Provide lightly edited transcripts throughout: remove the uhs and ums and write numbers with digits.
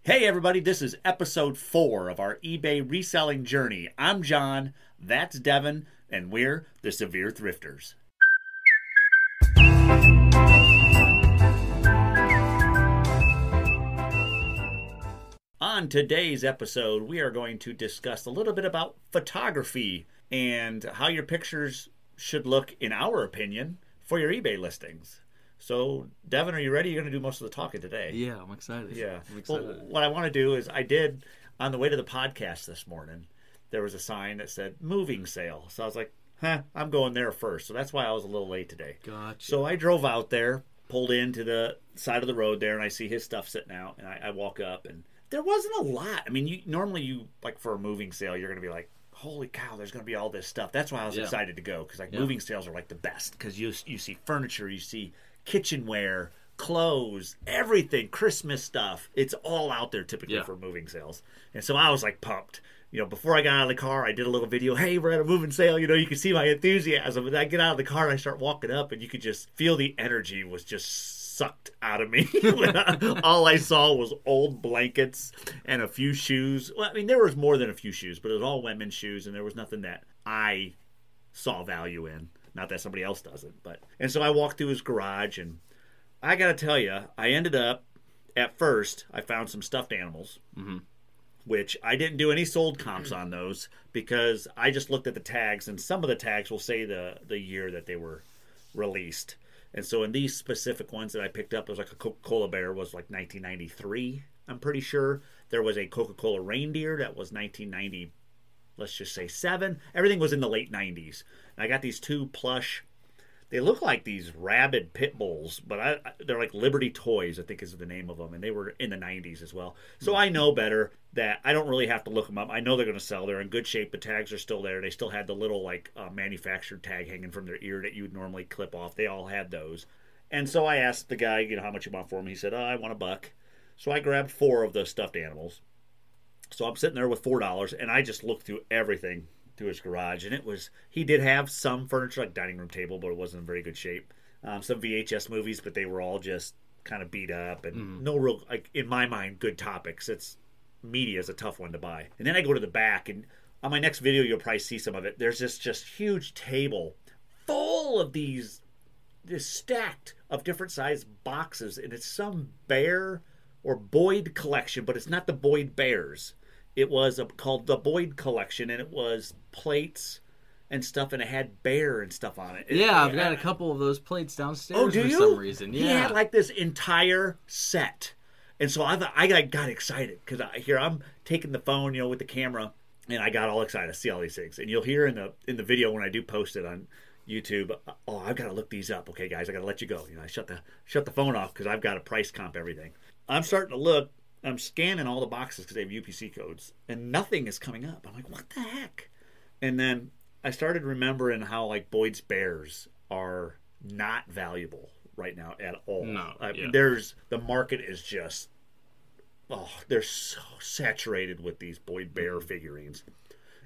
Hey everybody, this is episode 4 of our eBay reselling journey. I'm John, that's Devin, and we're the Severe Thrifters. On today's episode, we are going to discuss a little bit about photography and how your pictures should look, in our opinion, for your eBay listings. So, Devin, are you ready? You're going to do most of the talking today. Yeah, I'm excited. Yeah. I'm excited. Well, what I want to do is, I did, on the way to the podcast this morning, there was a sign that said moving sale. So I was like, I'm going there first. So that's why I was a little late today. Gotcha. So I drove out there, pulled into the side of the road there, and I see his stuff sitting out. And I walk up, and there wasn't a lot. I mean, normally, like, for a moving sale, you're going to be like, holy cow, there's going to be all this stuff. That's why I was excited to go, because moving sales are like the best, because you see furniture, you see kitchenware, clothes, everything, Christmas stuff. It's all out there typically for moving sales. And so I was like pumped. You know, before I got out of the car, I did a little video. Hey, we're at a moving sale. You know, you can see my enthusiasm. And I get out of the car and I start walking up, and you could just feel the energy was just sucked out of me. All I saw was old blankets and a few shoes. Well, I mean, there was more than a few shoes, but it was all women's shoes, and there was nothing that I saw value in. Not that somebody else doesn't, but... And so I walked through his garage, and I gotta tell you, I ended up, at first, I found some stuffed animals, which I didn't do any sold comps on those, because I just looked at the tags, and some of the tags will say the year that they were released. And so in these specific ones that I picked up, it was like a Coca-Cola bear was like 1993, I'm pretty sure. There was a Coca-Cola reindeer that was 1990, let's just say 7. Everything was in the late 90s. I got these 2 plush, they look like these rabid pit bulls, but they're like Liberty Toys, I think is the name of them, and they were in the 90s as well. So I know better that I don't really have to look them up. I know they're going to sell. They're in good shape. The tags are still there. They still had the little like manufactured tag hanging from their ear that you would normally clip off. They all had those. And so I asked the guy, how much you want for them. He said, I want $1. So I grabbed 4 of the stuffed animals. So I'm sitting there with $4, and I just looked through everything through his garage, and he did have some furniture, like dining room table, but it wasn't in very good shape. Some VHS movies, but they were all just kind of beat up, and no real, like, in my mind, good topics. Media is a tough one to buy. And then I go to the back, and on my next video, you'll probably see some of it. There's this just huge table full of this stacked of different size boxes, and it's some bear or Boyd collection, but it's not the Boyd bears. It was called the Boyd Collection, and it was plates and stuff, and it had bear and stuff on it. I've got a couple of those plates downstairs for some reason. Yeah. He had like this entire set. And so I got excited, because I'm taking the phone, with the camera, and I got all excited to see all these things. And you'll hear in the video when I do post it on YouTube, I've got to look these up. Okay, guys, I got to let you go. I shut the phone off because I've got to price comp everything. I'm starting to look. I'm scanning all the boxes because they have UPC codes, and nothing is coming up. I'm like, what the heck? And then I started remembering how, like, Boyd's Bears are not valuable right now at all. No. The market is just, they're so saturated with these Boyd Bear figurines.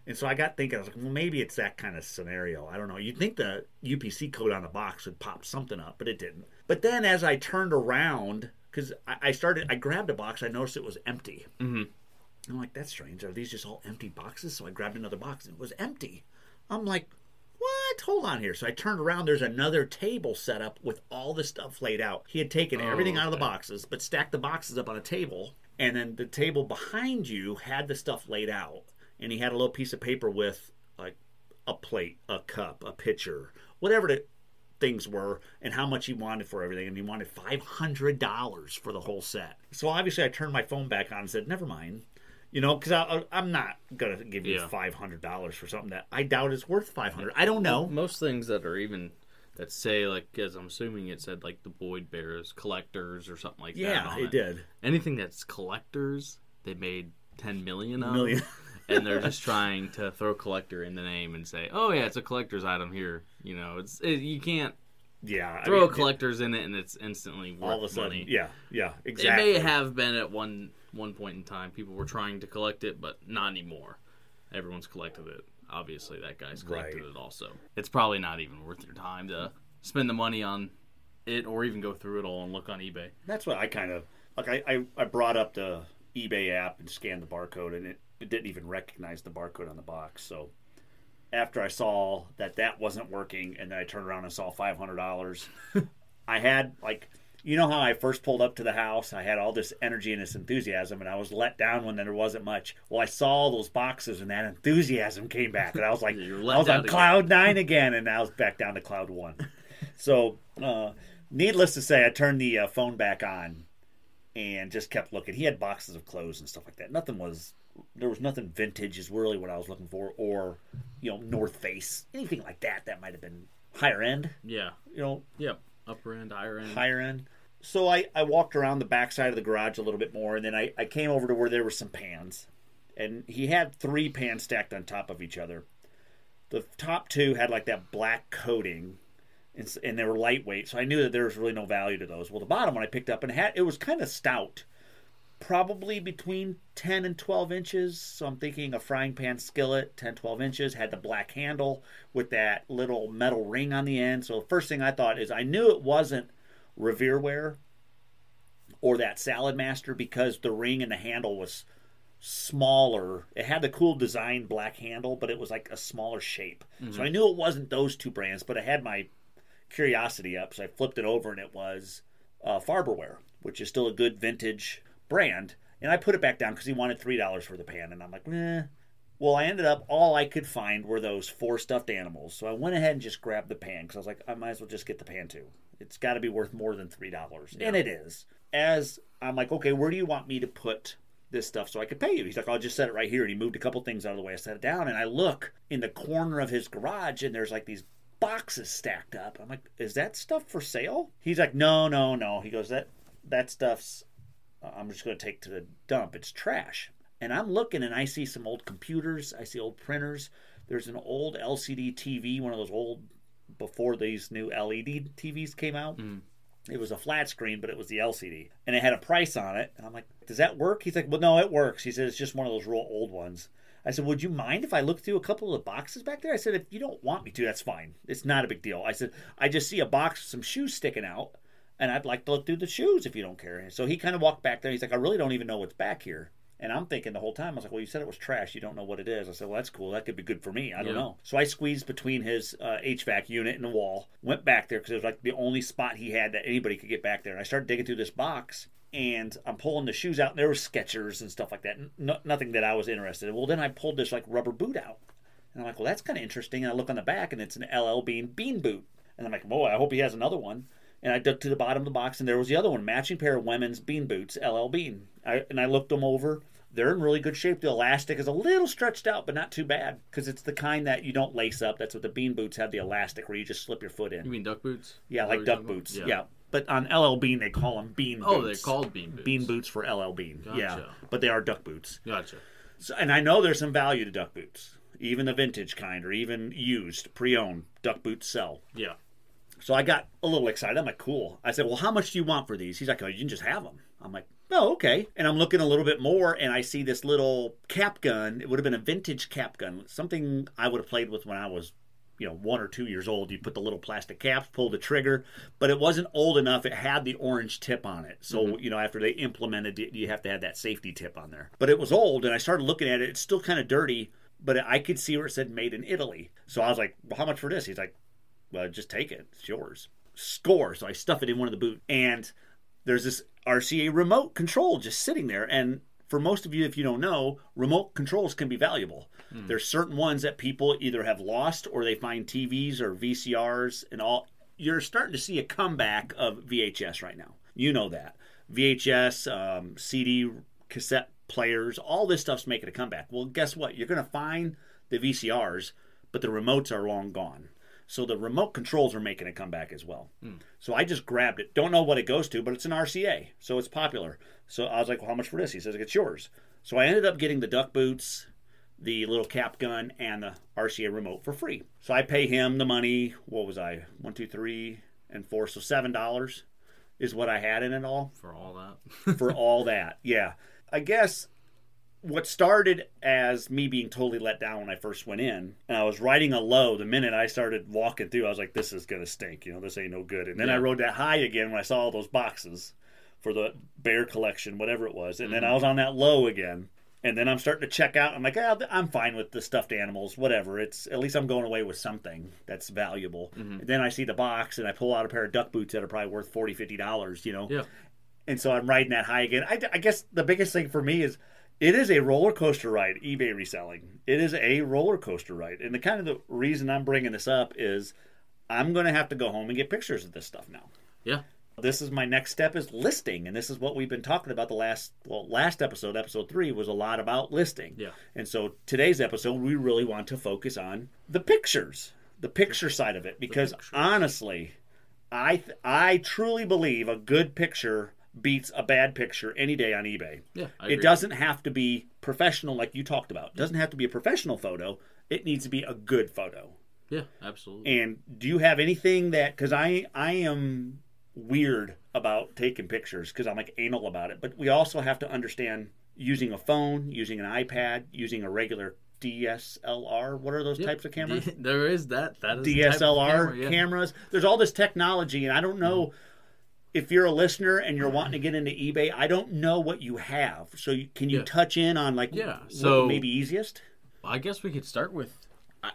And so I got thinking, I was like, well, maybe it's that kind of scenario. I don't know. You'd think the UPC code on the box would pop something up, but it didn't. But then as I turned around, because I grabbed a box, I noticed it was empty. I'm like, that's strange. Are these just all empty boxes? So I grabbed another box, and it was empty. I'm like, what? Hold on here. So I turned around. There's another table set up with all the stuff laid out. He had taken everything out of the boxes, but stacked the boxes up on a table. And then the table behind you had the stuff laid out. And he had a little piece of paper with, like, a plate, a cup, a pitcher, whatever the things were, and how much he wanted for everything. And he wanted $500 for the whole set. So obviously I turned my phone back on and said, never mind. Because I'm not going to give you $500 for something that I doubt is worth $500. I don't know. Most things that are even, that say, like, as I'm assuming it said, like, the Boyd Bears, collectors or something like that. Yeah, it did. Anything that's collectors, they made $10 million of. And they're just trying to throw collector in the name and say, oh, yeah, it's a collector's item here. You can't throw collectors in it, and it's instantly worth all of a sudden money. Yeah, exactly. It may have been at one point in time. People were trying to collect it, but not anymore. Everyone's collected it. Obviously, that guy's collected it also. It's probably not even worth your time to spend the money on it or even go through it all and look on eBay. That's what I kind of... Like, I brought up the eBay app and scanned the barcode, and it didn't even recognize the barcode on the box. So after I saw that wasn't working, and then I turned around and saw $500, I had, like, you know how I first pulled up to the house? I had all this energy and this enthusiasm, and I was let down when there wasn't much. Well, I saw all those boxes, and that enthusiasm came back, and I was like, I was on cloud 9 again, and I was back down to cloud 1. So, needless to say, I turned the phone back on and just kept looking. He had boxes of clothes and stuff like that. There was nothing vintage is really what I was looking for, or, North Face, anything like that might have been higher end. Yeah. Yep. Upper end, higher end. Higher end. So I walked around the back side of the garage a little bit more, and then I came over to where there were some pans. And he had 3 pans stacked on top of each other. The top 2 had like that black coating, and they were lightweight, so I knew that there was really no value to those. Well, the bottom one I picked up, and it was kind of stout, probably between 10 and 12 inches. So I'm thinking a frying pan skillet, 10, 12 inches, had the black handle with that little metal ring on the end. So the first thing I thought is I knew it wasn't Revereware or that Salad Master because the ring and the handle was smaller. It had the cool design black handle, but it was like a smaller shape. Mm-hmm. So I knew it wasn't those 2 brands, but I had my curiosity up, so I flipped it over, and it was Farberware, which is still a good vintage brand. And I put it back down because he wanted $3 for the pan, and I'm like, Well, I ended up, all I could find were those 4 stuffed animals. So I went ahead and just grabbed the pan because I was like, I might as well just get the pan too. It's got to be worth more than $3. Yeah. And it is. As I'm like, okay, where do you want me to put this stuff so I could pay you? He's like, I'll just set it right here. And he moved a couple things out of the way. I set it down, and I look in the corner of his garage, and there's like these boxes stacked up. I'm like, is that stuff for sale? He's like, no. He goes, that stuff's, I'm just going to take to the dump. It's trash. And I'm looking, and I see some old computers. I see old printers. There's an old LCD TV, one of those old, before these new LED TVs came out. Mm. It was a flat screen, but it was the LCD. And it had a price on it. And I'm like, does that work? He's like, well, no, it works. He said, it's just one of those real old ones. I said, would you mind if I look through a couple of the boxes back there? I said, if you don't want me to, that's fine. It's not a big deal. I said, I just see a box with some shoes sticking out, and I'd like to look through the shoes if you don't care. So he kind of walked back there. He's like, I really don't even know what's back here. And I'm thinking the whole time, I was like, well, you said it was trash. You don't know what it is. I said, well, that's cool. That could be good for me. I don't know. So I squeezed between his HVAC unit and the wall, went back there because it was like the only spot he had that anybody could get back there. And I started digging through this box, and I'm pulling the shoes out, and there were Skechers and stuff like that. Nothing that I was interested in. Well, then I pulled this like rubber boot out. And I'm like, well, that's kind of interesting. And I look on the back, and it's an LL Bean boot. And I'm like, boy, I hope he has another one. And I dug to the bottom of the box, and there was the other one, matching pair of women's bean boots, LL Bean. And I looked them over. They're in really good shape. The elastic is a little stretched out, but not too bad, because it's the kind that you don't lace up. That's what the bean boots have, the elastic, where you just slip your foot in. You mean duck boots? Yeah, like duck boots. Yeah. But on LL Bean, they call them bean boots. Oh, they're called bean boots. Bean boots for LL Bean. Gotcha. Yeah, but they are duck boots. Gotcha. So, and I know there's some value to duck boots. Even the vintage kind, or even used, pre-owned, duck boots sell. Yeah. So I got a little excited. I'm like, cool. I said, well, how much do you want for these? He's like, oh, you can just have them. I'm like, oh, okay. And I'm looking a little bit more, and I see this little cap gun. It would have been a vintage cap gun, something I would have played with when I was, 1 or 2 years old. You put the little plastic caps, pull the trigger, but it wasn't old enough. It had the orange tip on it. So, after they implemented it, you have to have that safety tip on there. But it was old, and I started looking at it. It's still kind of dirty, but I could see where it said made in Italy. So I was like, well, how much for this? He's like, well, just take it. It's yours. Score. So I stuff it in one of the boots. And there's this RCA remote control just sitting there. And for most of you, if you don't know, remote controls can be valuable. There's certain ones that people either have lost, or they find TVs or VCRs and all. You're starting to see a comeback of VHS right now. You know that. VHS, CD, cassette players, all this stuff's making a comeback. Well, guess what? You're going to find the VCRs, but the remotes are long gone. So the remote controls are making a comeback as well. So I just grabbed it. Don't know what it goes to, but it's an RCA, so it's popular. So I was like, well, how much for this? He says, it's yours. So I ended up getting the duck boots, the little cap gun, and the RCA remote for free. So I pay him the money. What was I? 1, 2, 3, and 4. So $7 is what I had in it all. For all that? For all that, yeah. I guess what started as me being totally let down when I first went in, and I was riding a low the minute I started walking through, I was like, this is going to stink. This ain't no good. And then I rode that high again when I saw all those boxes. for the bear collection, whatever it was. And then I was on that low again. And then I'm starting to check out. I'm like, I'm fine with the stuffed animals, whatever. It's at least I'm going away with something that's valuable. And then I see the box, and I pull out a pair of duck boots that are probably worth $40, $50, you know. Yeah. And so I'm riding that high again. I guess the biggest thing for me is it is a roller coaster ride, eBay reselling. It is a roller coaster ride. And the reason I'm bringing this up is I'm going to have to go home and get pictures of this stuff now. Yeah. This is my next step is listing, and this is what we've been talking about last episode 3 was a lot about listing. Yeah. And so today's episode, we really want to focus on the pictures, the picture side of it, because honestly, I truly believe a good picture beats a bad picture any day on eBay. Yeah, I agree. It doesn't have to be professional like you talked about. It doesn't have to be a professional photo. It needs to be a good photo. Yeah, absolutely. And do you have anything that, because I am weird about taking pictures because I'm like anal about it, but we also have to understand using a phone, using an iPad, using a regular DSLR. What are those types of cameras? There is that is DSLR cameras. There's all this technology, and I don't know if you're a listener and you're wanting to get into eBay. I don't know what you have, so can you touch in on like what may be easiest? I guess we could start with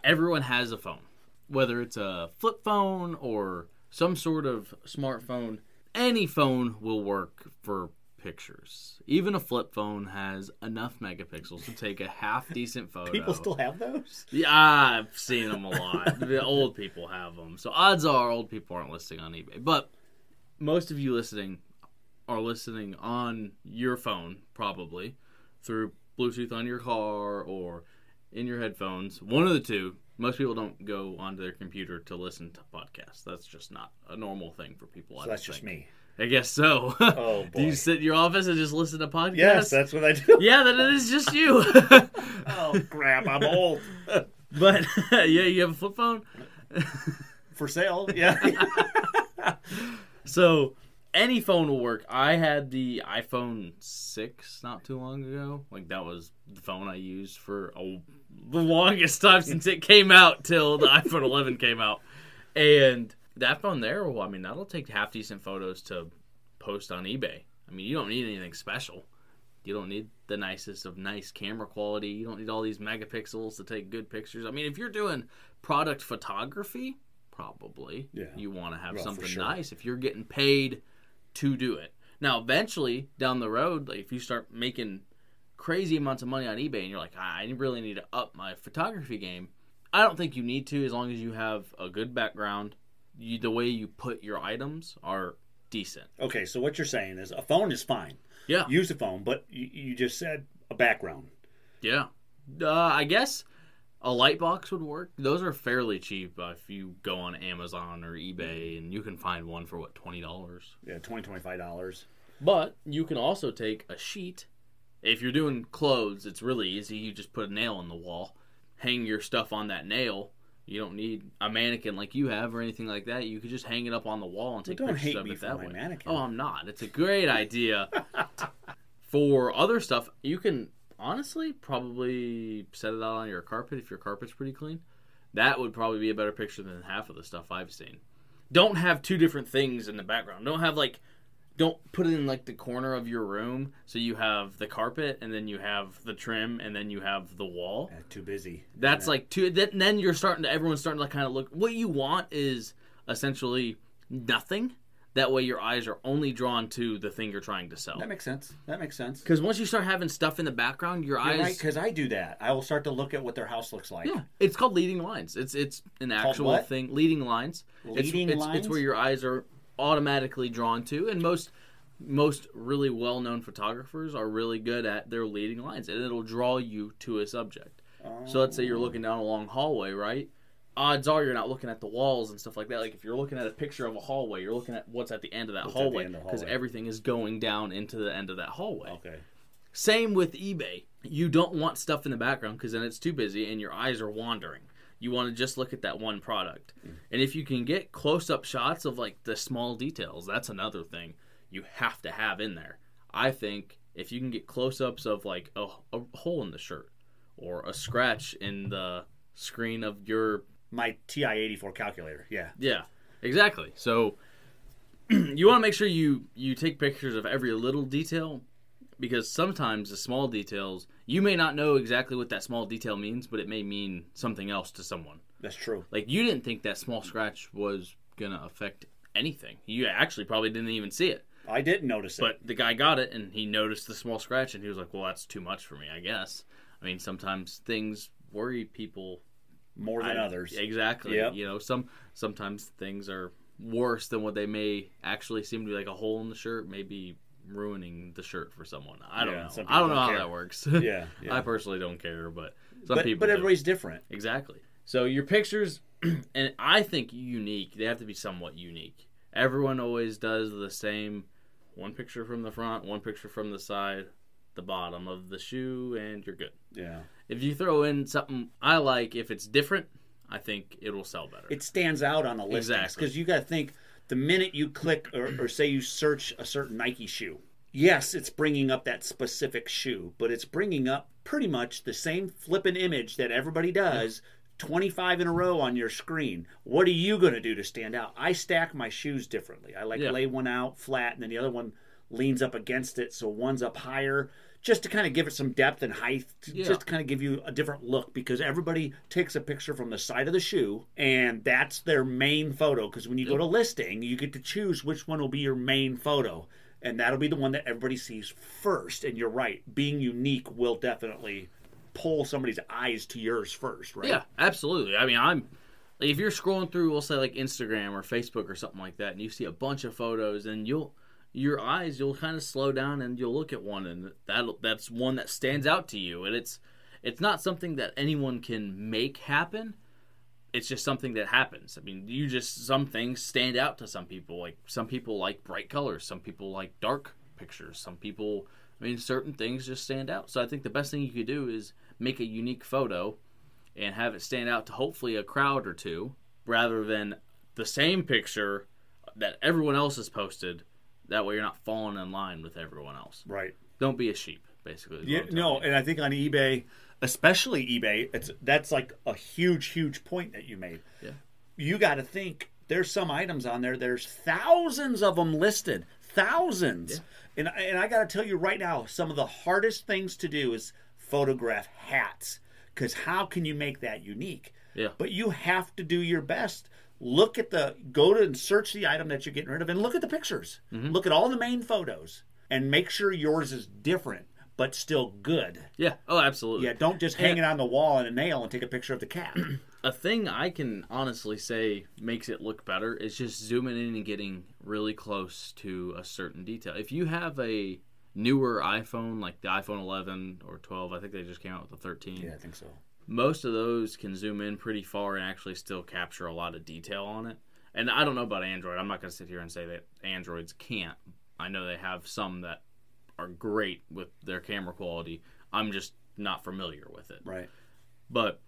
everyone has a phone, whether it's a flip phone or some sort of smartphone. Any phone will work for pictures. Even a flip phone has enough megapixels to take a half-decent photo. People still have those? Yeah, I've seen them a lot. The old people have them. So odds are old people aren't listing on eBay. But most of you listening are listening on your phone, probably, through Bluetooth on your car or in your headphones. One of the two. Most people don't go onto their computer to listen to podcasts. That's just not a normal thing for people. So that's just me. I guess so. Oh, boy. Do you sit in your office and just listen to podcasts? Yes, that's what I do. Yeah, then it is just you. Oh, crap, I'm old. But, yeah, you have a flip phone? For sale, yeah. So, any phone will work. I had the iPhone 6 not too long ago. Like, that was the phone I used for the longest time since it came out till the iPhone 11 came out. And that phone there, well, I mean, that'll take half-decent photos to post on eBay. I mean, you don't need anything special. You don't need the nicest of nice camera quality. You don't need all these megapixels to take good pictures. I mean, if you're doing product photography, probably you want to have something nice if you're getting paid to do it. Now, eventually, down the road, like if you start making crazy amounts of money on eBay and you're like, I really need to up my photography game, I don't think you need to, as long as you have a good background. The way you put your items are decent. Okay, so what you're saying is a phone is fine. Yeah. Use a phone, but you just said a background. Yeah. I guess a light box would work. Those are fairly cheap if you go on Amazon or eBay, and you can find one for, what, $20? Yeah, $20, $25. But you can also take a sheet. If you're doing clothes, it's really easy. You just put a nail in the wall, hang your stuff on that nail. You don't need a mannequin like you have or anything like that. You could just hang it up on the wall and take pictures of it that way. Mannequin. Oh, I'm not. It's a great idea. For other stuff, you can honestly probably set it out on your carpet if your carpet's pretty clean. That would probably be a better picture than half of the stuff I've seen. Don't have two different things in the background. Don't put it in like the corner of your room so you have the carpet and then you have the trim and then you have the wall. Too busy. That's like too. Then everyone's starting to like kind of look. What you want is essentially nothing. That way your eyes are only drawn to the thing you're trying to sell. That makes sense. Because once you start having stuff in the background, your eyes. Right, because I do that. I will start to look at what their house looks like. Yeah, it's called leading lines. It's an actual thing. Leading lines. Leading lines. It's where your eyes are automatically drawn to, and most really well-known photographers are really good at their leading lines, and it'll draw you to a subject. So let's say you're looking down a long hallway, right? Odds are you're not looking at the walls and stuff like that. Like if you're looking at a picture of a hallway, you're looking at what's at the end of that hallway, because everything is going down into the end of that hallway. Okay. Same with eBay. You don't want stuff in the background because then it's too busy and your eyes are wandering. You want to just look at that one product. And if you can get close-up shots of like the small details, that's another thing you have to have in there. I think if you can get close-ups of like a hole in the shirt or a scratch in the screen of my TI-84 calculator, yeah. Yeah, exactly. So you want to make sure you take pictures of every little detail, because sometimes the small details, you may not know exactly what that small detail means, but it may mean something else to someone. That's true. Like, you didn't think that small scratch was going to affect anything. You actually probably didn't even see it. I didn't notice it. But the guy got it, and he noticed the small scratch, and he was like, well, that's too much for me, I guess. I mean, sometimes things worry people more than others. Exactly. Yep. You know, sometimes things are worse than what they may actually seem to be. Like a hole in the shirt may be ruining the shirt for someone. I don't know. I don't know how that works. Yeah. I personally don't care, but some people But do. everybody's different. Exactly. So your pictures, and I think unique, they have to be somewhat unique. Everyone always does the same, one picture from the front, one picture from the side, the bottom of the shoe, and you're good. Yeah. If you throw in something I like, if it's different, I think it will sell better. It stands out on the listings. Exactly. Because you got to think, the minute you click or say you search a certain Nike shoe, yes, it's bringing up that specific shoe, but it's bringing up pretty much the same flipping image that everybody does, 25 in a row on your screen. What are you going to do to stand out? I stack my shoes differently. I lay one out flat, and then the other one leans up against it, so one's up higher, just to kind of give it some depth and height, just to kind of give you a different look, because everybody takes a picture from the side of the shoe, and that's their main photo, because when you go to listing, you get to choose which one will be your main photo, and that'll be the one that everybody sees first. And you're right, being unique will definitely pull somebody's eyes to yours first, right? Yeah, absolutely. I mean, if you're scrolling through, we'll say like Instagram or Facebook or something like that, and you see a bunch of photos, and you'll kind of slow down and you'll look at one, and that's one that stands out to you. And it's not something that anyone can make happen. It's just something that happens. I mean, some things stand out to some people. Like, some people like bright colors, some people like dark pictures, some people, certain things just stand out. So I think the best thing you could do is make a unique photo and have it stand out to hopefully a crowd or two, rather than the same picture that everyone else has posted. That way you're not falling in line with everyone else. Right. Don't be a sheep, basically. Yeah, no, and I think on eBay, especially eBay, that's like a huge point that you made. Yeah. You got to think, there's some items on there's thousands of them listed. Thousands. Yeah. And I got to tell you right now, some of the hardest things to do is photograph hats. Because how can you make that unique? Yeah. But you have to do your best. Go to and search the item that you're getting rid of and look at the pictures. Mm-hmm. Look at all the main photos and make sure yours is different but still good. Yeah. Oh, absolutely. Yeah, don't just hang it on the wall in a nail and take a picture of the cat. A thing I can honestly say makes it look better is just zooming in and getting really close to a certain detail. If you have a newer iPhone, like the iPhone 11 or 12, I think they just came out with the 13. Yeah, I think so. Most of those can zoom in pretty far and actually still capture a lot of detail on it. And I don't know about Android. I'm not going to sit here and say that Androids can't. I know they have some that are great with their camera quality. I'm just not familiar with it. Right. But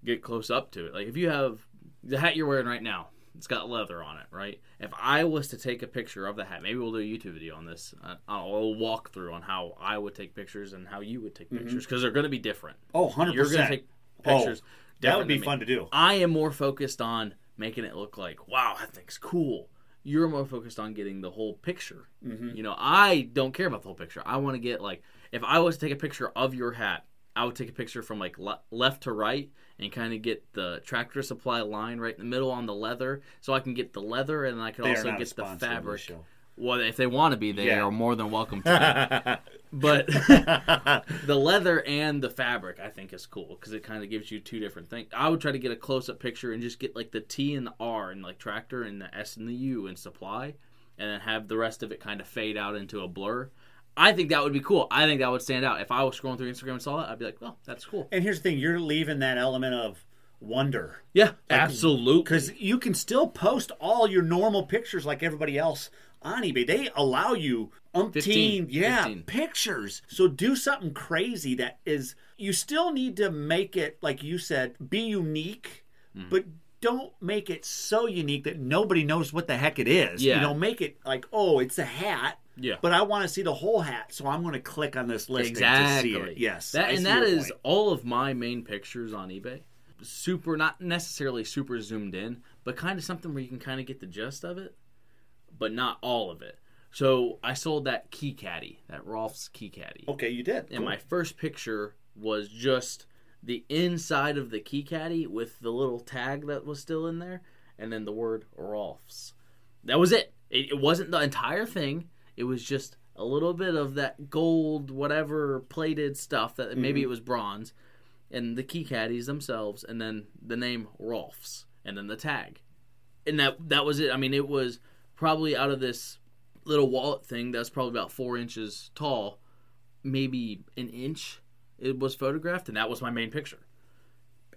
get close up to it. Like, if you have the hat you're wearing right now, it's got leather on it, right? If I was to take a picture of the hat, maybe we'll do a YouTube video on this. I'll walk through on how I would take pictures and how you would take pictures, because they're going to be different. Oh, 100%. You're going to take pictures. That would be fun to do. I am more focused on making it look like, wow, that thing's cool. You're more focused on getting the whole picture. Mm-hmm. I don't care about the whole picture. I want to get, like, if I was to take a picture of your hat, I would take a picture from, like, left to right and kind of get the Tractor Supply line right in the middle on the leather, so I can get the leather and I can also get the fabric. Well, if they want to be, they are more than welcome to be. But the leather and the fabric, I think, is cool because it kind of gives you two different things. I would try to get a close-up picture and just get, like, the T and the R and, like, tractor and the S and the U and supply, and then have the rest of it kind of fade out into a blur. I think that would be cool. I think that would stand out. If I was scrolling through Instagram and saw that, I'd be like, oh, that's cool. And here's the thing. You're leaving that element of wonder. Yeah, absolutely. Because you can still post all your normal pictures like everybody else on eBay. They allow you 15 pictures. So do something crazy that is, you still need to make it, like you said, be unique, but don't make it so unique that nobody knows what the heck it is. Yeah. Make it like, oh, it's a hat. Yeah. But I want to see the whole hat, so I'm going to click on this listing to see it. Yes. That is all of my main pictures on eBay. Super, not necessarily super zoomed in, but kind of something where you can kind of get the gist of it. but not all of it. So I sold that key caddy, that Rolf's key caddy. Okay, you did. And my first picture was just the inside of the key caddy with the little tag that was still in there, and then the word Rolf's. That was it. It wasn't the entire thing. It was just a little bit of that gold, whatever, plated stuff, that maybe it was bronze, and the key caddies themselves, and then the name Rolf's, and then the tag. And that was it. I mean, it was probably out of this little wallet thing that's probably about 4 inches tall, maybe an inch it was photographed, and that was my main picture.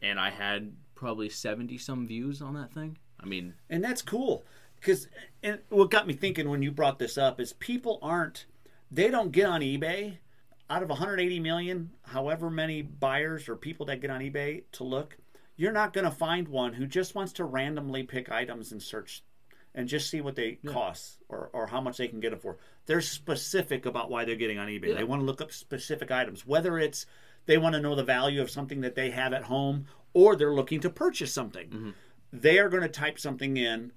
And I had probably 70-some views on that thing. I mean... And that's cool. Because what got me thinking when you brought this up is people they don't get on eBay. Out of 180 million, however many buyers or people that get on eBay to look, you're not going to find one who just wants to randomly pick items and search and just see what they cost or how much they can get them for. They're specific about why they're getting on eBay. Yeah. They want to look up specific items, whether it's they want to know the value of something that they have at home or they're looking to purchase something. Mm-hmm. They are going to type something in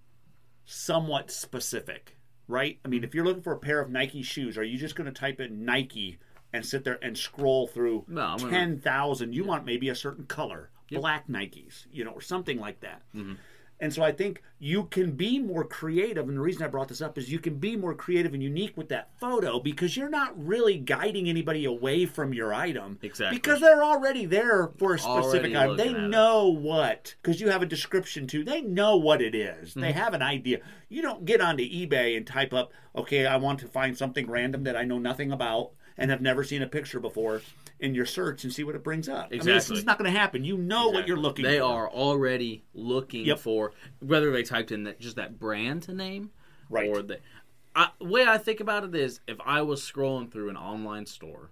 somewhat specific, right? I mean, if you're looking for a pair of Nike shoes, are you just going to type in Nike and sit there and scroll through 10,000? You want maybe a certain color, black Nikes, or something like that. Mm-hmm. And so I think you can be more creative, and the reason I brought this up is you can be more creative and unique with that photo because you're not really guiding anybody away from your item. Exactly. Because they're already there for a specific item. They know what, because you have a description too, they know what it is. Mm-hmm. They have an idea. You don't get onto eBay and type up, okay, I want to find something random that I know nothing about and have never seen a picture before in your search and see what it brings up. Exactly. I mean, it's not going to happen. You know what you're looking for. They are already looking for, whether they typed in just that brand name. Right. Or the way I think about it is, if I was scrolling through an online store,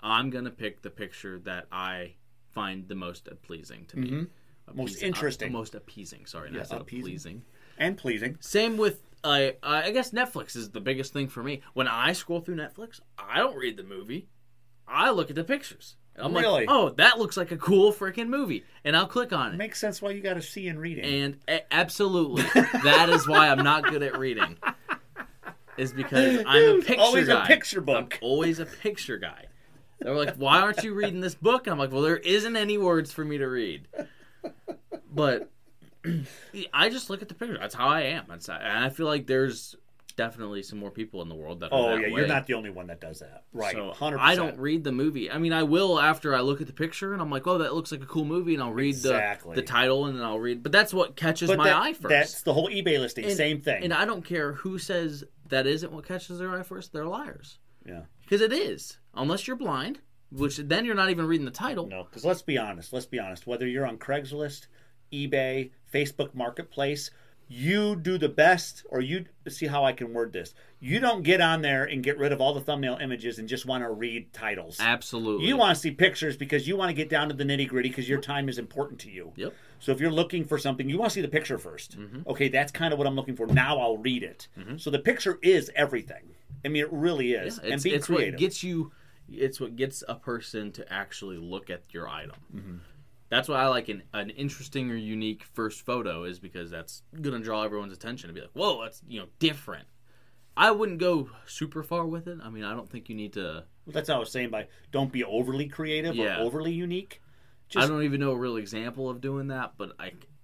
I'm going to pick the picture that I find the most pleasing to me. Mm-hmm. Most interesting. Most appeasing. Sorry, not pleasing. And pleasing. Same with, I guess Netflix is the biggest thing for me. When I scroll through Netflix, I don't read the movie. I look at the pictures. I'm like, oh, that looks like a cool freaking movie. And I'll click on it. Makes sense why you got to see and reading. And absolutely. That is why I'm not good at reading. Is because I'm a picture always guy. A picture book. I'm always a picture guy. They're like, why aren't you reading this book? And I'm like, well, there isn't any words for me to read. But I just look at the picture. That's how I am. And I feel like there's definitely some more people in the world that are that way. You're not the only one that does that. Right, so 100%. I don't read the movie. I mean, I will after I look at the picture, and I'm like, oh, that looks like a cool movie, and I'll read the title, and then I'll read. But that's what catches my eye first. That's the whole eBay listing, same thing. And I don't care who says that isn't what catches their eye first. They're liars. Yeah. Because it is. Unless you're blind, which then you're not even reading the title. No, because let's be honest. Whether you're on Craigslist, eBay, Facebook Marketplace, you do the best, or you see how I can word this. You don't get on there and get rid of all the thumbnail images and just want to read titles. Absolutely. You want to see pictures because you want to get down to the nitty gritty because your time is important to you. Yep. So if you're looking for something, you want to see the picture first. Mm-hmm. Okay, that's kind of what I'm looking for. Now I'll read it. Mm-hmm. So the picture is everything. I mean, it really is. Yeah, and be creative. What gets you. It's what gets a person to actually look at your item. Mm-hmm. That's why I like an interesting or unique first photo, is because that's going to draw everyone's attention and be like, whoa, that's different. I wouldn't go super far with it. I mean, I don't think you need to... Well, that's what I was saying by don't be overly creative or overly unique. I don't even know a real example of doing that, but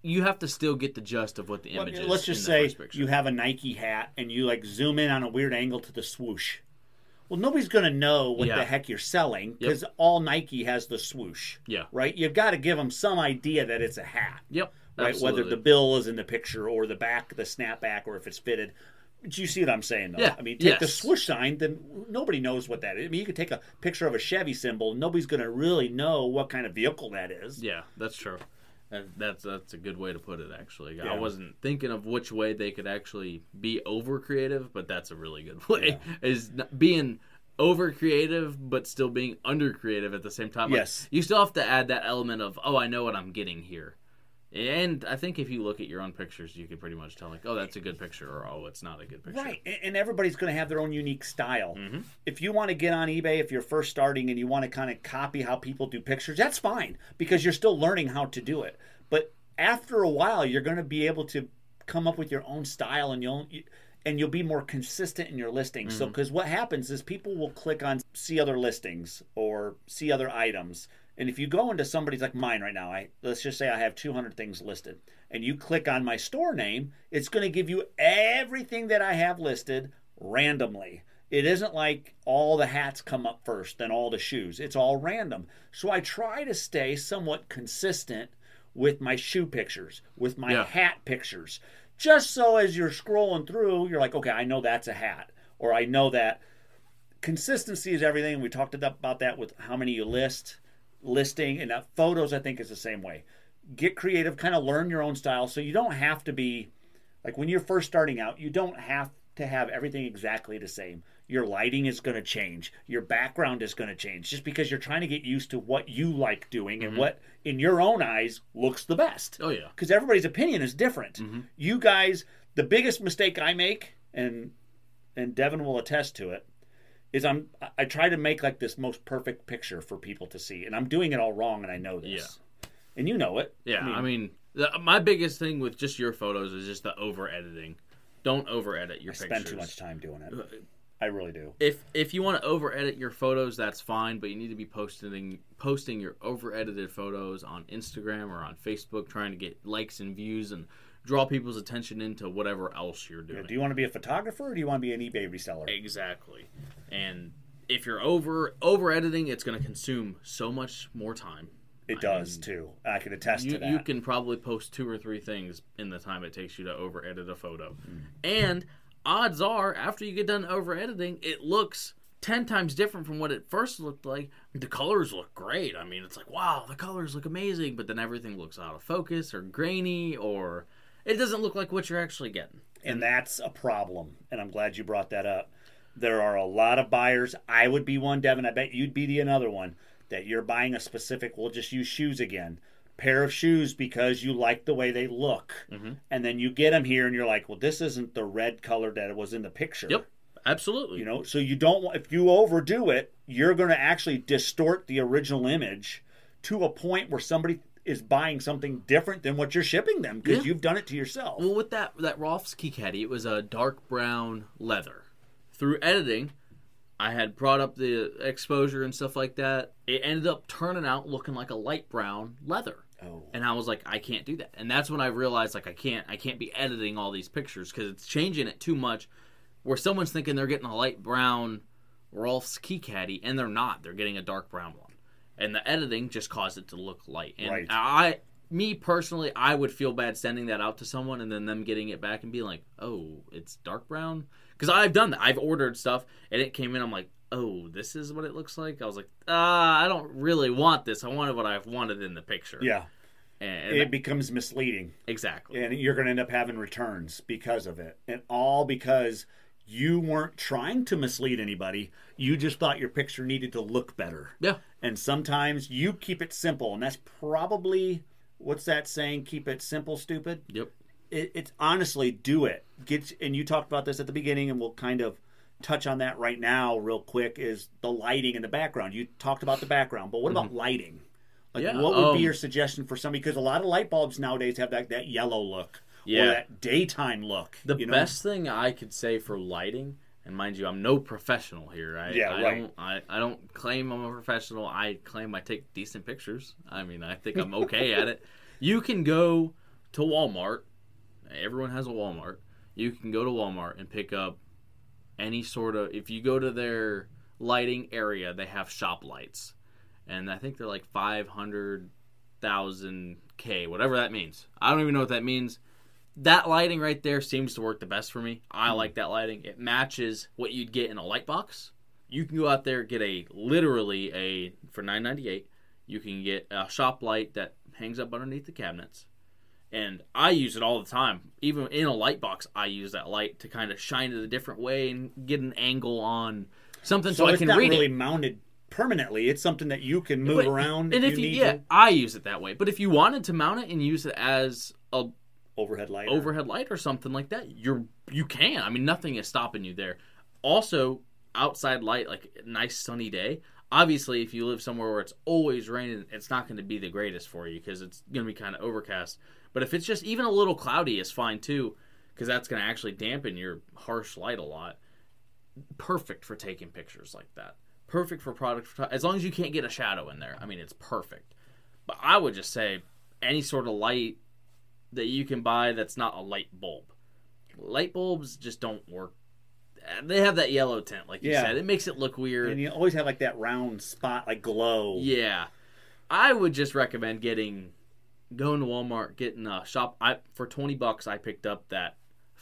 you have to still get the gist of what the image is. Let's just say you have a Nike hat and you zoom in on a weird angle to the swoosh. Well, nobody's going to know what the heck you're selling because all Nike has the swoosh. Yeah. Right? You've got to give them some idea that it's a hat. Yep. Right? Absolutely. Whether the bill is in the picture or the back, the snapback, or if it's fitted. Do you see what I'm saying, though? Yeah. I mean, take the swoosh sign, then nobody knows what that is. I mean, you could take a picture of a Chevy symbol, and nobody's going to really know what kind of vehicle that is. Yeah, that's true. That's a good way to put it, actually. Yeah. I wasn't thinking of which way they could actually be over creative, but that's a really good way. Yeah. Is being over creative, but still being under creative at the same time. Yes. Like, you still have to add that element of, I know what I'm getting here. And I think if you look at your own pictures, you can pretty much tell, like, that's a good picture, or, it's not a good picture. Right, and everybody's going to have their own unique style. Mm-hmm. If you want to get on eBay, if you're first starting and you want to kind of copy how people do pictures, that's fine, because you're still learning how to do it. But after a while, you're going to be able to come up with your own style, and and you'll be more consistent in your listings. So, because what happens is people will click on see other listings or see other items. And if you go into somebody's like mine right now, let's just say I have 200 things listed, and you click on my store name, it's going to give you everything that I have listed randomly. It isn't like all the hats come up first, then all the shoes. It's all random. So I try to stay somewhat consistent with my shoe pictures, with my hat pictures. Just so as you're scrolling through, you're like, okay, I know that's a hat. Or I know that consistency is everything. We talked about that with how many you listing, and photos I think is the same way. Get creative, kind of learn your own style, so you don't have to be, like when you're first starting out, you don't have to have everything exactly the same. Your lighting is going to change. Your background is going to change just because you're trying to get used to what you like doing and what, in your own eyes, looks the best. Oh, yeah. Because everybody's opinion is different. You guys, the biggest mistake I make, and Devin will attest to it, is I try to make like this most perfect picture for people to see. And I'm doing it all wrong, and I know this. Yeah. And you know it. Yeah, I mean my biggest thing with just your photos is just the over-editing. Don't over-edit your pictures. I spend too much time doing it. I really do. If you want to over-edit your photos, that's fine, but you need to be posting your over-edited photos on Instagram or on Facebook, trying to get likes and views and draw people's attention into whatever else you're doing. Yeah, do you want to be a photographer or do you want to be an eBay reseller? Exactly. And if you're over-editing, it's going to consume so much more time. It does, too. I can attest to that. You can probably post 2 or 3 things in the time it takes you to over-edit a photo. And odds are, after you get done over-editing, it looks 10 times different from what it first looked like. The colors look great. I mean, it's like, wow, the colors look amazing, but then everything looks out of focus or grainy, or it doesn't look like what you're actually getting. And that's a problem, and I'm glad you brought that up. There are a lot of buyers. I would be one, Devin. I bet you'd be another one. That you're buying a specific, we'll just use shoes again, pair of shoes because you like the way they look. And then you get them here and you're like, well, this isn't the red color that it was in the picture. Yep, absolutely. You know, so you don't want, if you overdo it, you're going to actually distort the original image to a point where somebody is buying something different than what you're shipping them because you've done it to yourself. Well, with that Rolf's Key Caddy, it was a dark brown leather. Through editing, I had brought up the exposure and stuff like that. It ended up turning out looking like a light brown leather. Oh. And I was like, I can't do that. And that's when I realized, like, I can't be editing all these pictures because it's changing it too much where someone's thinking they're getting a light brown Rolf's Key Caddy, and they're not. They're getting a dark brown one. And the editing just caused it to look light. And me personally, I would feel bad sending that out to someone and then them getting it back and being like, oh, it's dark brown? Because I've done that. I've ordered stuff, and it came in. I'm like, oh, this is what it looks like? I was like, I don't really want this. I wanted what I've wanted in the picture. Yeah. And it becomes misleading. Exactly. And you're going to end up having returns because of it. And all because you weren't trying to mislead anybody. You just thought your picture needed to look better. Yeah. And sometimes you keep it simple. And that's probably, what's that saying? Keep it simple, stupid? Yep. It's honestly, do it. And you talked about this at the beginning, and we'll kind of touch on that right now real quick, is the lighting in the background. You talked about the background, but what about lighting? Like, what would be your suggestion for somebody? Because a lot of light bulbs nowadays have that yellow look or that daytime look. The best thing I could say for lighting, and mind you, I'm no professional here. I don't claim I'm a professional. I claim I take decent pictures. I mean, I think I'm okay at it. You can go to Walmart. Everyone has a Walmart. You can go to Walmart and pick up any sort of... If you go to their lighting area, they have shop lights. And I think they're like 500,000 K, whatever that means. I don't even know what that means. That lighting right there seems to work the best for me. I like that lighting. It matches what you'd get in a light box. You can go out there and get for $9.98, you can get a shop light that hangs up underneath the cabinets. And I use it all the time. Even in a light box, I use that light to kind of shine it a different way and get an angle on something so I can read it. So it's not really mounted permanently. It's something that you can move around if you need to. I use it that way. But if you wanted to mount it and use it as a overhead light or something like that, you can. I mean, nothing is stopping you there. Also, outside light, like a nice sunny day. Obviously, if you live somewhere where it's always raining, it's not going to be the greatest for you because it's going to be kind of overcast. But if it's just even a little cloudy, it's fine too. because that's going to actually dampen your harsh light a lot. Perfect for taking pictures like that. Perfect for product, as long as you can't get a shadow in there. I mean, it's perfect. But I would just say any sort of light that you can buy that's not a light bulb. Light bulbs just don't work. They have that yellow tint, like you said. It makes it look weird. And you always have like that round spot, like glow. Yeah. I would just recommend going to Walmart, getting a shop. For $20, I picked up that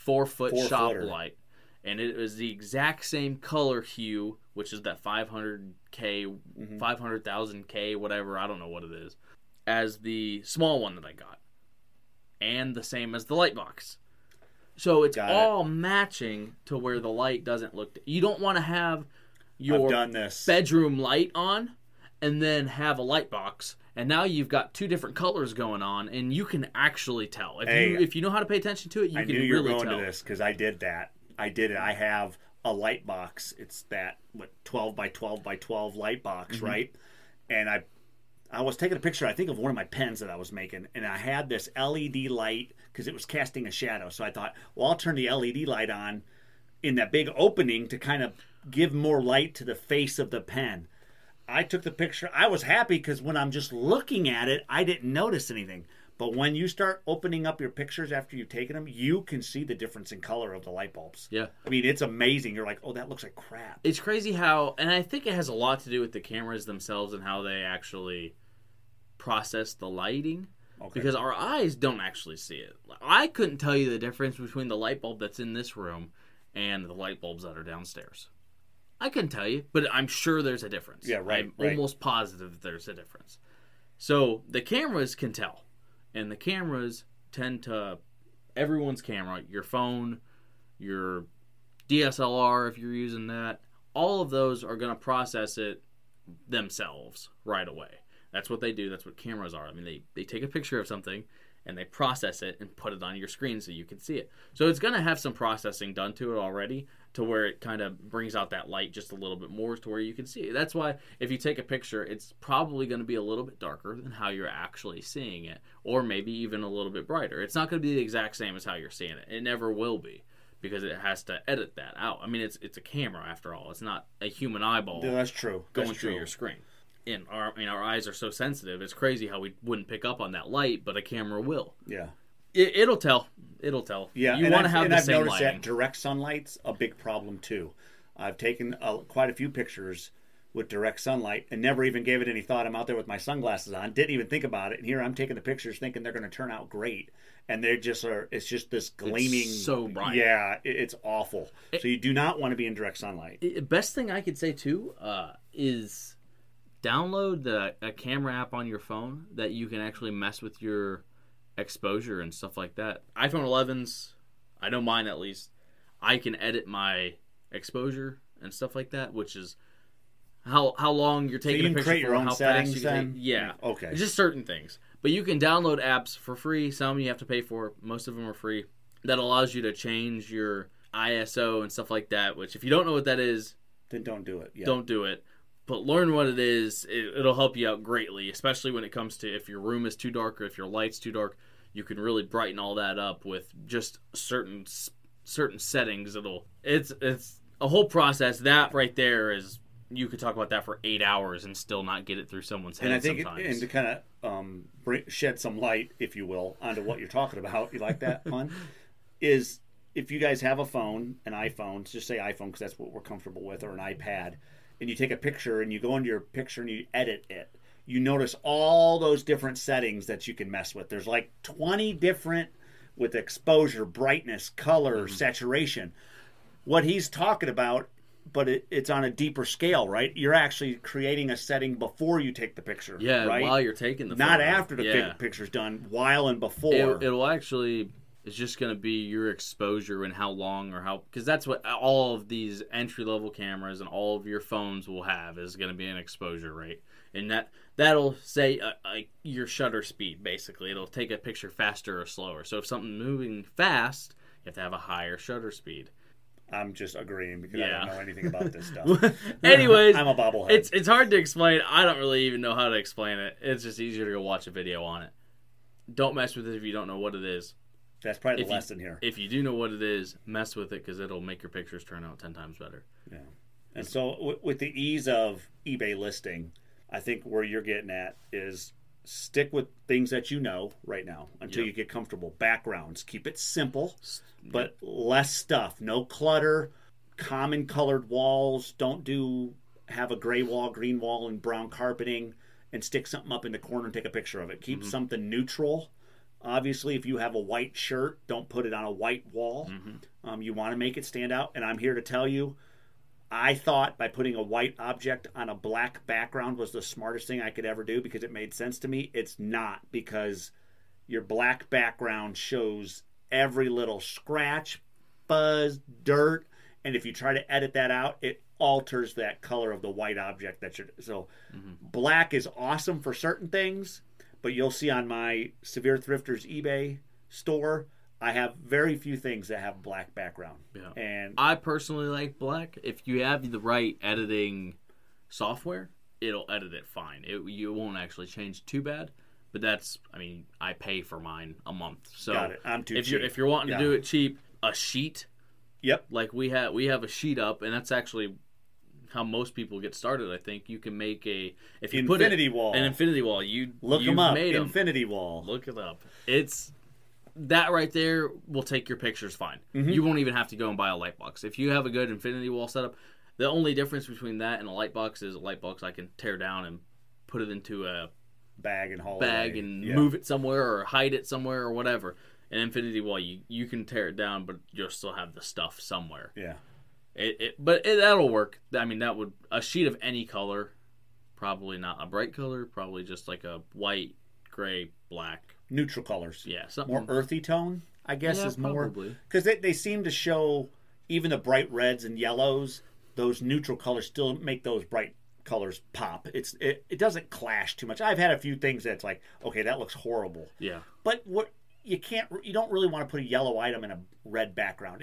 4-foot shop light. And it was the exact same color hue, which is that 500K, 500,000K, whatever, I don't know what it is, as the small one that I got. And the same as the light box. So it's all matching to where the light doesn't look... You don't want to have your bedroom light on and then have a light box. And now you've got two different colors going on, and you can actually tell. If you know how to pay attention to it, you can really tell. I knew you were going to this because I did that. I did it. I have a light box. It's that 12 by 12 by 12 light box, right? And I was taking a picture, I think, of one of my pens that I was making, and I had this LED light because it was casting a shadow. So I thought, well, I'll turn the LED light on in that big opening to kind of give more light to the face of the pen. I took the picture. I was happy because when I'm just looking at it, I didn't notice anything. But when you start opening up your pictures after you've taken them, you can see the difference in color of the light bulbs. Yeah. I mean, it's amazing. You're like, oh, that looks like crap. It's crazy how, and I think it has a lot to do with the cameras themselves and how they actually process the lighting. Okay. Because our eyes don't actually see it. I couldn't tell you the difference between the light bulb that's in this room and the light bulbs that are downstairs. I couldn't tell you, but I'm sure there's a difference. Yeah, right. I'm almost positive there's a difference. So the cameras can tell. And the cameras tend to, everyone's camera, your phone, your DSLR if you're using that, all of those are going to process it themselves right away. That's what they do. That's what cameras are. I mean, they take a picture of something and they process it and put it on your screen so you can see it. So it's going to have some processing done to it already to where it kind of brings out that light just a little bit more to where you can see it. That's why if you take a picture, it's probably going to be a little bit darker than how you're actually seeing it, or maybe even a little bit brighter. It's not going to be the exact same as how you're seeing it. It never will be because it has to edit that out. I mean, it's a camera after all. It's not a human eyeball. Yeah, that's true. Going through your screen. And our eyes are so sensitive. It's crazy how we wouldn't pick up on that light, but a camera will. Yeah. It'll tell. It'll tell. Yeah, you want to have the same I've noticed lighting. that direct sunlight's a big problem too. I've taken quite a few pictures with direct sunlight and never even gave it any thought. I'm out there with my sunglasses on, didn't even think about it. And here I'm taking the pictures thinking they're going to turn out great. And they just are, it's just this gleaming. It's so bright. Yeah, it's awful. So you do not want to be in direct sunlight. Best thing I could say too is download a camera app on your phone that you can actually mess with your exposure and stuff like that. iPhone 11s, I know mine at least, I can edit my exposure and stuff like that, which is how long you're taking a picture create your own how settings fast you can take. Yeah. Okay. It's just certain things. But you can download apps for free. Some you have to pay for. Most of them are free. That allows you to change your ISO and stuff like that, which if you don't know what that is, then don't do it. Yeah. Don't do it. But learn what it is. It'll help you out greatly, especially when it comes to if your room is too dark or if your light's too dark. You can really brighten all that up with just certain settings. It's a whole process. That right there is, you could talk about that for 8 hours and still not get it through someone's head. And I think, sometimes. And to kind of shed some light, if you will, onto what you're talking about. You like that, Hun? Is if you guys have a phone, an iPhone, just say iPhone because that's what we're comfortable with, or an iPad, and you take a picture and you go into your picture and you edit it, you notice all those different settings that you can mess with. There's like 20 different with exposure, brightness, color, saturation. What he's talking about, but it's on a deeper scale, right? You're actually creating a setting before you take the picture. Yeah, right? While you're taking the Not photo. after the picture's done, while and before. It'll actually, it's just going to be your exposure and how long or how, because that's what all of these entry-level cameras and all of your phones will have, is going to be an exposure rate. And that'll say your shutter speed, basically. It'll take a picture faster or slower. So if something's moving fast, you have to have a higher shutter speed. I'm just agreeing because I don't know anything about this stuff. Anyways, I'm a bobblehead. It's hard to explain. I don't really even know how to explain it. It's just easier to go watch a video on it. Don't mess with it if you don't know what it is. That's probably the lesson here. If you do know what it is, mess with it because it'll make your pictures turn out 10 times better. Yeah. And so with the ease of eBay listing, I think where you're getting at is stick with things that you know right now until you get comfortable. Backgrounds, keep it simple, but less stuff. No clutter, common colored walls. Don't have a gray wall, green wall, and brown carpeting and stick something up in the corner and take a picture of it. Keep something neutral. Obviously, if you have a white shirt, don't put it on a white wall. You want to make it stand out. And I'm here to tell you, I thought by putting a white object on a black background was the smartest thing I could ever do because it made sense to me. It's not, because your black background shows every little scratch, fuzz, dirt, and if you try to edit that out, it alters that color of the white object that you're... So black is awesome for certain things, but you'll see on my Severe Thrifters eBay store, I have very few things that have black background. Yeah. And I personally like black. If you have the right editing software, it'll edit it fine. You won't actually change too bad. But that's, I mean, I pay for mine a month. So got it. I'm too cheap. If you're wanting to do it cheap, a sheet. Yep. Like we have a sheet up, and that's actually how most people get started. I think you can make an infinity wall. You look them up. Made infinity wall. Look it up. It's that right there will take your pictures fine. You won't even have to go and buy a light box. If you have a good infinity wall setup, the only difference between that and a light box is a light box I can tear down and put it into a bag and haul move it somewhere or hide it somewhere or whatever. An infinity wall, you can tear it down, but you'll still have the stuff somewhere. Yeah. That'll work. I mean, a sheet of any color, probably not a bright color, probably just like a white, gray, black. Neutral colors. Yeah. Something more earthy tone, I guess, is more. Probably. Because they seem to show, even the bright reds and yellows, those neutral colors still make those bright colors pop. It doesn't clash too much. I've had a few things that's like, okay, that looks horrible. Yeah. But you don't really want to put a yellow item in a red background.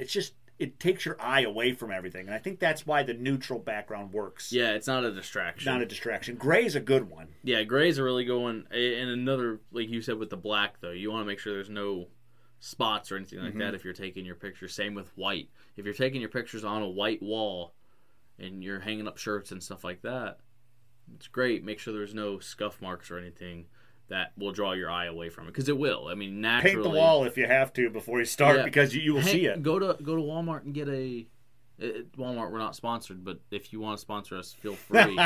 It takes your eye away from everything. And I think that's why the neutral background works. Yeah, it's not a distraction. Not a distraction. Gray's a good one. Yeah, gray's a really good one. And another, like you said with the black, though, you want to make sure there's no spots or anything like that if you're taking your pictures. Same with white. If you're taking your pictures on a white wall and you're hanging up shirts and stuff like that, it's great. Make sure there's no scuff marks or anything that will draw your eye away from it, because it will. I mean, naturally. Paint the wall if you have to before you start, because you will see it. Go to Walmart and get Walmart, we're not sponsored, but if you want to sponsor us, feel free.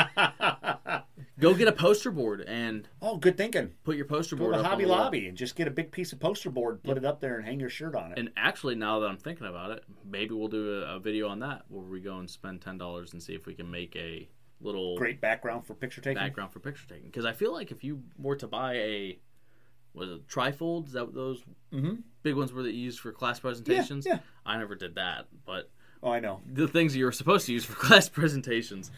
Go get a poster board and good thinking. Put your poster board up up Hobby Lobby and just get a big piece of poster board, put it up there, and hang your shirt on it. And actually, now that I'm thinking about it, maybe we'll do a video on that where we go and spend $10 and see if we can make a little great background for picture taking. Because I feel like if you were to buy a trifold, is that what those big ones were that you used for class presentations? Yeah. I never did that, but I know the things that you were supposed to use for class presentations.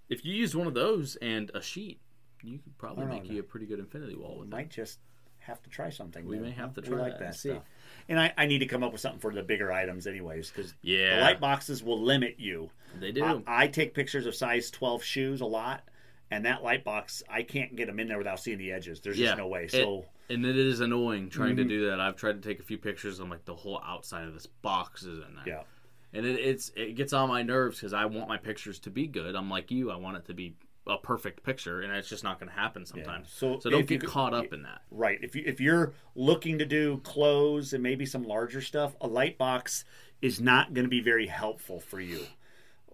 If you used one of those and a sheet, you could probably make you a pretty good infinity wall with that. Might just have to try something. We may have to try that stuff. And I need to come up with something for the bigger items anyways, because the the light boxes will limit you. They do. I take pictures of size 12 shoes a lot, and that light box, I can't get them in there without seeing the edges. There's just no way. And it is annoying trying to do that. I've tried to take a few pictures. I'm like, the whole outside of this box is in there. Yeah. And it gets on my nerves because I want my pictures to be good. I'm like you. I want it to be a perfect picture, and it's just not going to happen sometimes. Yeah. So don't get caught up in that. Right. If you're looking to do clothes and maybe some larger stuff, a light box is not going to be very helpful for you.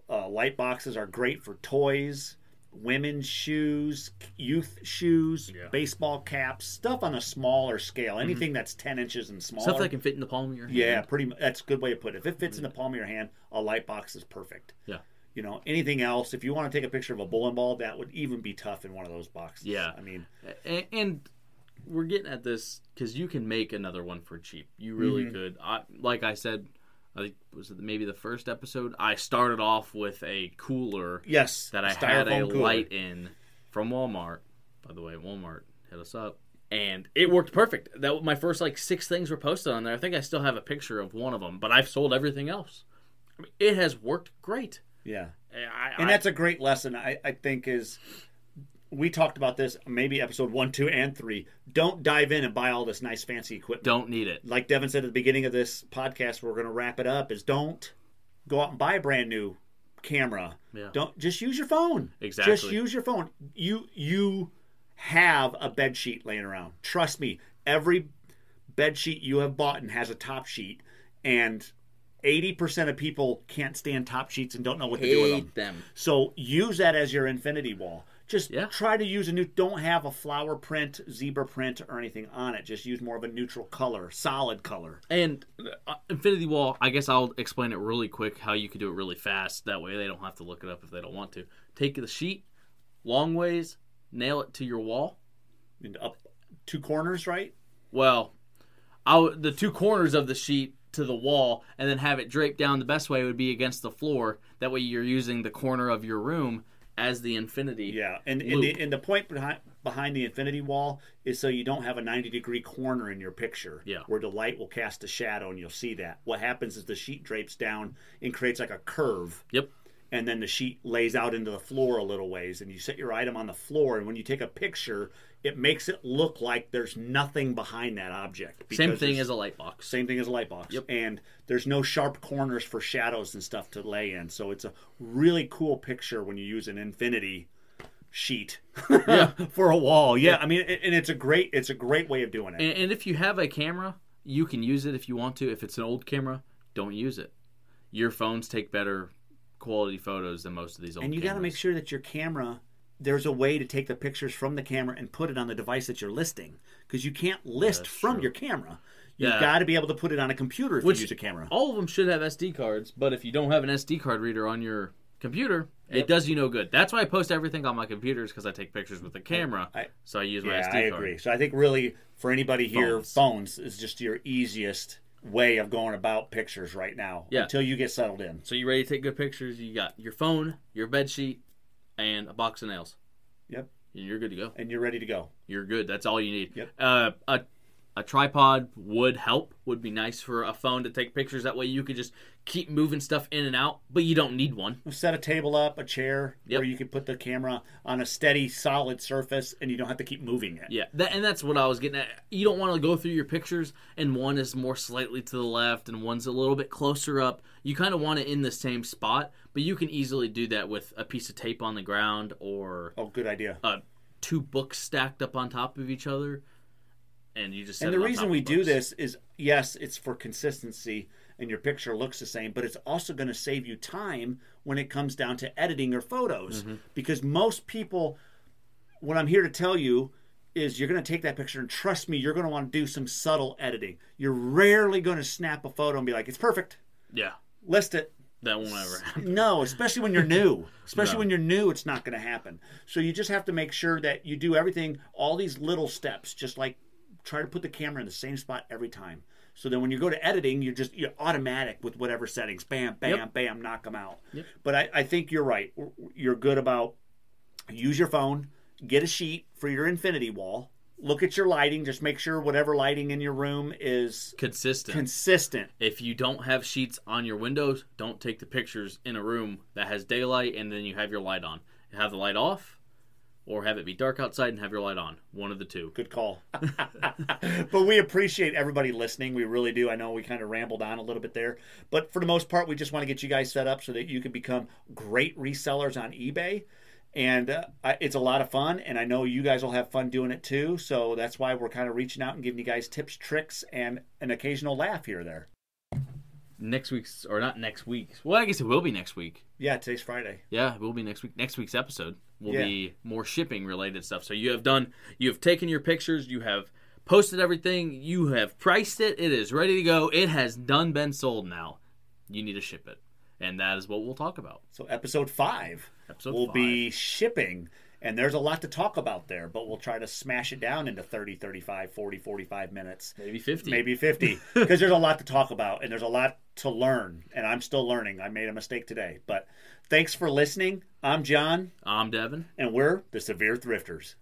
Light boxes are great for toys, women's shoes, youth shoes, baseball caps, stuff on a smaller scale. Anything that's 10 inches and smaller. Stuff that can fit in the palm of your hand. Yeah, pretty much. That's a good way to put it. If it fits in the palm of your hand, a light box is perfect. Yeah. You know, anything else, if you want to take a picture of a bowling ball, that would even be tough in one of those boxes. Yeah. I mean, and we're getting at this because you can make another one for cheap. You really could. Like I said, I think was it maybe the first episode, I started off with a cooler that I had a light in from Walmart. By the way, Walmart, hit us up. And it worked perfect. That my first 6 things were posted on there. I think I still have a picture of one of them, but I've sold everything else. I mean, it has worked great. Yeah. And that's a great lesson, I think, is we talked about this, maybe episode 1, 2, and 3. Don't dive in and buy all this nice fancy equipment. Don't need it. Like Devin said at the beginning of this podcast, we're going to wrap it up, is don't go out and buy a brand new camera. Yeah. Don't just use your phone. Exactly. Just use your phone. You have a bed sheet laying around. Trust me, every bed sheet you have bought and has a top sheet, and 80% of people can't stand top sheets and don't know what to do with them. So use that as your infinity wall. Just try to use don't have a flower print, zebra print, or anything on it. Just use more of a neutral color, solid color. And infinity wall, I guess I'll explain it really quick how you can do it really fast. That way they don't have to look it up if they don't want to. Take the sheet, long ways, nail it to your wall. And up 2 corners, right? Well, the 2 corners of the sheet to the wall, and then have it draped down. The best way would be against the floor. That way you're using the corner of your room as the infinity. Yeah, and the point behind the infinity wall is so you don't have a 90-degree corner in your picture. Yeah. Where the light will cast a shadow, and you'll see that. What happens is the sheet drapes down and creates like a curve. Yep. And then the sheet lays out into the floor a little ways, and you set your item on the floor, and when you take a picture, it makes it look like there's nothing behind that object. Same thing as a light box. Same thing as a light box. Yep. And there's no sharp corners for shadows and stuff to lay in. So it's a really cool picture when you use an infinity sheet for a wall. Yeah, I mean, and it's a great way of doing it. And if you have a camera, you can use it if you want to. If it's an old camera, don't use it. Your phones take better quality photos than most of these old cameras. And you got to make sure that your camera, there's a way to take the pictures from the camera and put it on the device that you're listing, because you can't list from your camera. You've got to be able to put it on a computer if you use a camera. All of them should have SD cards, but if you don't have an SD card reader on your computer, it does you no good. That's why I post everything on my computers, because I take pictures with the camera, so I use my SD card. I agree. So I think really, for anybody here, phones is just your easiest way of going about pictures right now until you get settled in. So you ready to take good pictures? You got your phone, your bed sheet, and a box of nails. Yep. And you're good to go. And you're ready to go. You're good. That's all you need. Yep. A tripod would be nice for a phone to take pictures. That way you could just keep moving stuff in and out, but you don't need one. Set a table up, a chair, where you could put the camera on a steady, solid surface, and you don't have to keep moving it. Yeah, and that's what I was getting at. You don't want to go through your pictures, and one is more slightly to the left, and one's a little bit closer up. You kind of want it in the same spot, but you can easily do that with a piece of tape on the ground, or... Oh, good idea. 2 books stacked up on top of each other. And you just set and the reason we do this is, yes, it's for consistency and your picture looks the same, but it's also going to save you time when it comes down to editing your photos. Mm-hmm. Because most people, what I'm here to tell you is you're going to take that picture, and trust me, you're going to want to do some subtle editing. You're rarely going to snap a photo and be like, it's perfect. Yeah. List it. That won't ever happen. No, especially when you're new. When you're new, it's not going to happen. So you just have to make sure that you do everything, all these little steps, just like try to put the camera in the same spot every time. So then when you go to editing, you're automatic with whatever settings. Bam, bam, bam, knock them out. Yep. But I think you're right. You're good about use your phone, get a sheet for your infinity wall, look at your lighting. Just make sure whatever lighting in your room is consistent. If you don't have sheets on your windows, don't take the pictures in a room that has daylight and then you have your light on. Have the light off, or have it be dark outside and have your light on. One of the two. Good call. But we appreciate everybody listening. We really do. I know we kind of rambled on a little bit there. But for the most part, we just want to get you guys set up so that you can become great resellers on eBay. And it's a lot of fun, and I know you guys will have fun doing it too. So that's why we're kind of reaching out and giving you guys tips, tricks, and an occasional laugh here or there. Next week's, or not next week. Well, I guess it will be next week. Yeah, today's Friday. Yeah, it will be next week. Next week's episode will be more shipping related stuff. So you have taken your pictures, you have posted everything, you have priced it, it is ready to go. It has been sold now. You need to ship it. And that is what we'll talk about. So episode 5 will be shipping. And there's a lot to talk about there, but we'll try to smash it down into 30, 35, 40, 45 minutes. Maybe 50. Maybe 50. Because there's a lot to talk about, and there's a lot to learn. And I'm still learning. I made a mistake today. But thanks for listening. I'm John. I'm Devin. And we're the Severe Thrifters.